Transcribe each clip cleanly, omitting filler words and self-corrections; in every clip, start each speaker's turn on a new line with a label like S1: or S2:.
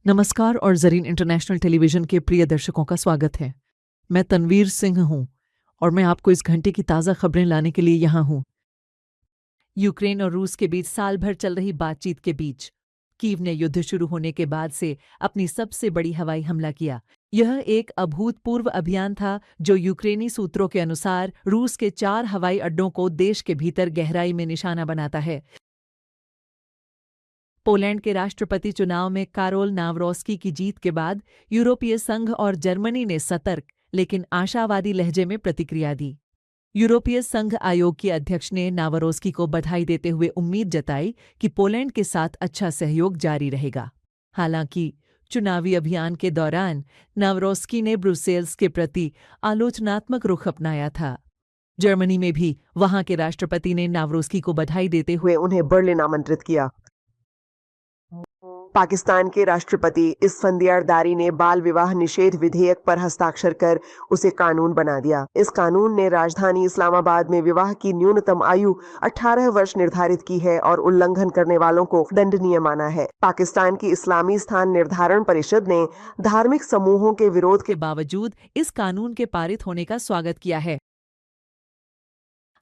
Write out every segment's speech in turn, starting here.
S1: नमस्कार और Zareen international television के प्रिय दर्शकों का स्वागत है। मैं तनवीर सिंह हूँ और मैं आपको इस घंटे की ताज़ा खबरें लाने के लिए यहाँ हूँ। यूक्रेन और रूस के बीच साल भर चल रही बातचीत के बीच कीव ने युद्ध शुरू होने के बाद से अपनी सबसे बड़ी हवाई हमला किया। यह एक अभूतपूर्व अभियान था जो यूक्रेनी सूत्रों के अनुसार रूस के 4 हवाई अड्डों को देश के भीतर गहराई में निशाना बनाता है। पोलैंड के राष्ट्रपति चुनाव में कारोल नावरोस्की की जीत के बाद यूरोपीय संघ और जर्मनी ने सतर्क लेकिन आशावादी लहजे में प्रतिक्रिया दी। यूरोपीय संघ आयोग के अध्यक्ष ने नावरोस्की को बधाई देते हुए उम्मीद जताई कि पोलैंड के साथ अच्छा सहयोग जारी रहेगा। हालांकि चुनावी अभियान के दौरान नावरोस्की ने ब्रुसेल्स के प्रति आलोचनात्मक रुख अपनाया था। जर्मनी में भी वहां के राष्ट्रपति ने नावरोस्की को बधाई देते हुए
S2: उन्हें बर्लिन आमंत्रित किया। पाकिस्तान के राष्ट्रपति इस्फंदियारदारी ने बाल विवाह निषेध विधेयक पर हस्ताक्षर कर उसे कानून बना दिया। इस कानून ने राजधानी इस्लामाबाद में विवाह की न्यूनतम आयु 18 वर्ष निर्धारित की है और उल्लंघन करने वालों को दंडनीय माना है। पाकिस्तान की इस्लामी स्थान निर्धारण परिषद ने धार्मिक समूहों के विरोध
S1: के बावजूद इस कानून के पारित होने का स्वागत किया है।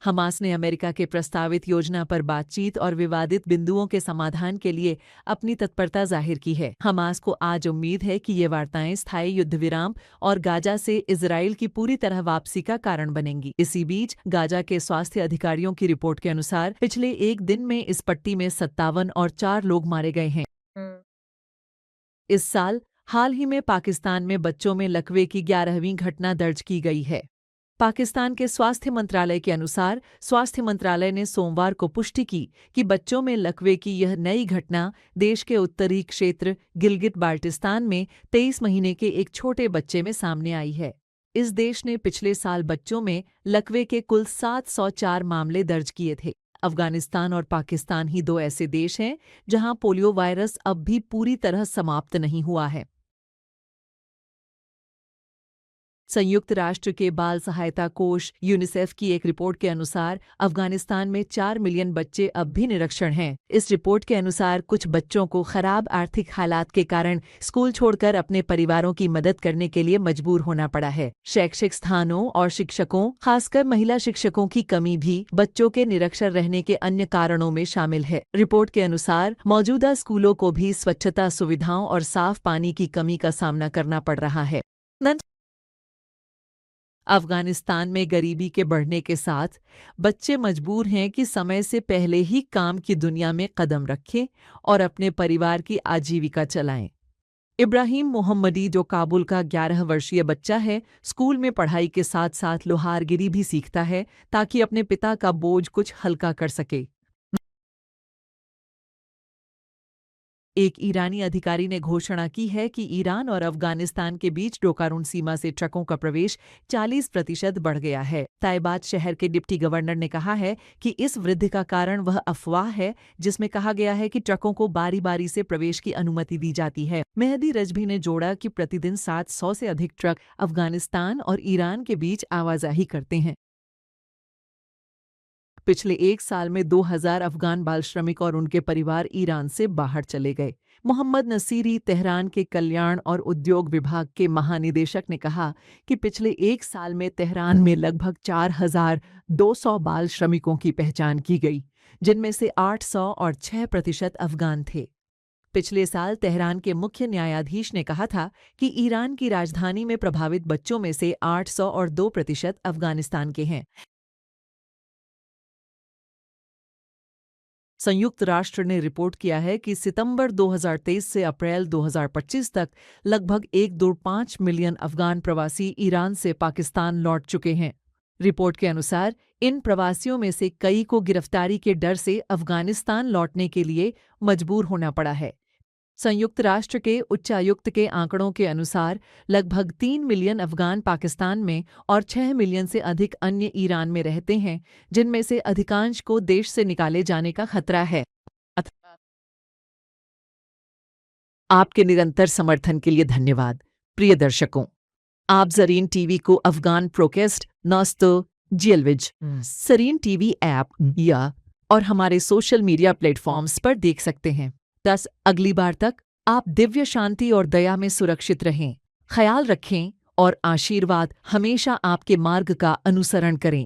S1: हमास ने अमेरिका के प्रस्तावित योजना पर बातचीत और विवादित बिंदुओं के समाधान के लिए अपनी तत्परता जाहिर की है। हमास को आज उम्मीद है कि ये वार्ताएं स्थायी युद्ध विराम और गाजा से इजराइल की पूरी तरह वापसी का कारण बनेंगी। इसी बीच गाजा के स्वास्थ्य अधिकारियों की रिपोर्ट के अनुसार पिछले एक दिन में इस पट्टी में 57 और 4 लोग मारे गए हैं। इस साल हाल ही में पाकिस्तान में बच्चों में लकवे की 11वीं घटना दर्ज की गई है। पाकिस्तान के स्वास्थ्य मंत्रालय के अनुसार स्वास्थ्य मंत्रालय ने सोमवार को पुष्टि की कि बच्चों में लकवे की यह नई घटना देश के उत्तरी क्षेत्र गिलगित बाल्टिस्तान में 23 महीने के एक छोटे बच्चे में सामने आई है। इस देश ने पिछले साल बच्चों में लकवे के कुल 704 मामले दर्ज किए थे। अफगानिस्तान और पाकिस्तान ही 2 ऐसे देश हैं जहां पोलियो वायरस अब भी पूरी तरह समाप्त नहीं हुआ है। संयुक्त राष्ट्र के बाल सहायता कोष यूनिसेफ की एक रिपोर्ट के अनुसार अफगानिस्तान में 4 मिलियन बच्चे अब भी निरक्षर हैं। इस रिपोर्ट के अनुसार कुछ बच्चों को खराब आर्थिक हालात के कारण स्कूल छोड़कर अपने परिवारों की मदद करने के लिए मजबूर होना पड़ा है। शैक्षिक स्थानों और शिक्षकों, खासकर महिला शिक्षकों की कमी भी बच्चों के निरक्षर रहने के अन्य कारणों में शामिल है। रिपोर्ट के अनुसार मौजूदा स्कूलों को भी स्वच्छता सुविधाओं और साफ पानी की कमी का सामना करना पड़ रहा है। अफगानिस्तान में गरीबी के बढ़ने के साथ बच्चे मजबूर हैं कि समय से पहले ही काम की दुनिया में कदम रखें और अपने परिवार की आजीविका चलाएं। इब्राहिम मोहम्मदी, जो काबुल का 11 वर्षीय बच्चा है, स्कूल में पढ़ाई के साथ साथ लोहारगिरी भी सीखता है ताकि अपने पिता का बोझ कुछ हल्का कर सके। एक ईरानी अधिकारी ने घोषणा की है कि ईरान और अफगानिस्तान के बीच डोकारून सीमा से ट्रकों का प्रवेश 40% बढ़ गया है। ताइबात शहर के डिप्टी गवर्नर ने कहा है कि इस वृद्धि का कारण वह अफवाह है जिसमें कहा गया है कि ट्रकों को बारी बारी से प्रवेश की अनुमति दी जाती है। मेहदी रजभी ने जोड़ा कि प्रतिदिन 700 से अधिक ट्रक अफगानिस्तान और ईरान के बीच आवाजाही करते हैं। पिछले एक साल में 2000 अफगान बाल श्रमिक और उनके परिवार ईरान से बाहर चले गए। मोहम्मद नसीरी, तेहरान के कल्याण और उद्योग विभाग के महानिदेशक ने कहा कि पिछले एक साल में तेहरान में लगभग 4200 बाल श्रमिकों की पहचान की गई, जिनमें से 800 और 6% अफगान थे। पिछले साल तेहरान के मुख्य न्यायाधीश ने कहा था कि ईरान की राजधानी में प्रभावित बच्चों में से 800 और 2% अफगानिस्तान के हैं। संयुक्त राष्ट्र ने रिपोर्ट किया है कि सितंबर 2023 से अप्रैल 2025 तक लगभग 1.5 मिलियन अफगान प्रवासी ईरान से पाकिस्तान लौट चुके हैं। रिपोर्ट के अनुसार इन प्रवासियों में से कई को गिरफ्तारी के डर से अफगानिस्तान लौटने के लिए मजबूर होना पड़ा है। संयुक्त राष्ट्र के उच्चायुक्त के आंकड़ों के अनुसार लगभग 3 मिलियन अफगान पाकिस्तान में और 6 मिलियन से अधिक अन्य ईरान में रहते हैं, जिनमें से अधिकांश को देश से निकाले जाने का खतरा है। आपके निरंतर समर्थन के लिए धन्यवाद। प्रिय दर्शकों, आप ज़रीन टीवी को अफगान प्रोकेस्ट नस्तो जेलविज ज़रीन टीवी ऐप या और हमारे सोशल मीडिया प्लेटफॉर्म्स पर देख सकते हैं। 10 अगली बार तक आप दिव्य शांति और दया में सुरक्षित रहें। ख्याल रखें और आशीर्वाद हमेशा आपके मार्ग का अनुसरण करें।